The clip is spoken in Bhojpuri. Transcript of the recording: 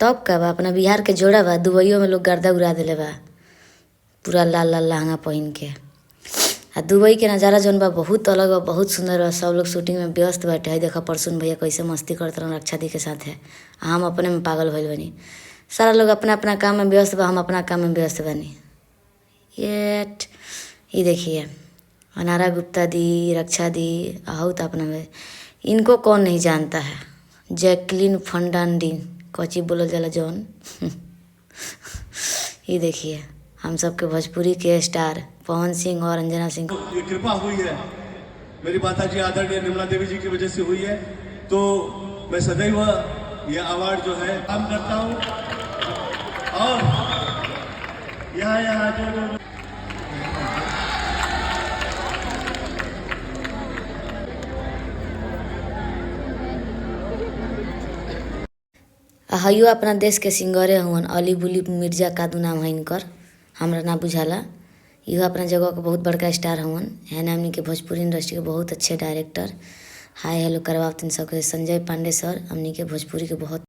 तब का बा, अपना बिहार के जोड़ा बा। दुबईयो में लोग गर्दा उड़ा देले बा पूरा लाल लाल लहंगा पहन के। आ दुबई के नज़ारा जौन बा बहुत अलग बा, बहुत सुंदर बा। सब लोग शूटिंग में व्यस्त बाटे। है देखा परसुन भैया कैसे मस्ती करत रहन रक्षा दी के साथे। हम अपने में पागल भइल बनी। सारा लोग अपना अपना काम में व्यस्त बा, हम अपना काम में व्यस्त बनी। ये देखिए अनारा गुप्ता दी, रक्षा दी, आहूत अपना में। इनको कौन नहीं जानता है, जैकलिन फर्नांडिस कोची बोलल जाला जौन। ये देखिए हम सबके भोजपुरी के स्टार पवन सिंह और अंजना सिंह। ये कृपा हुई है मेरी माता जी आदरणीय निर्मला देवी जी की वजह से हुई है, तो मैं सदैव यह अवार्ड जो है काम करता हूँ। और यहाँ जो हयो अपना देश के सिंगरे हुवन, अली बुली मिर्जा का दू नाम है इनकर, हमरा ना बुझाला। इहो अपना जगह के बहुत बड़का स्टार हुवन। है ना हमनी के भोजपुरी इंडस्ट्री के बहुत अच्छे डायरेक्टर। हाय हेलो करवावतिन सबके संजय पांडे सर, हमनी के भोजपुरी के बहुत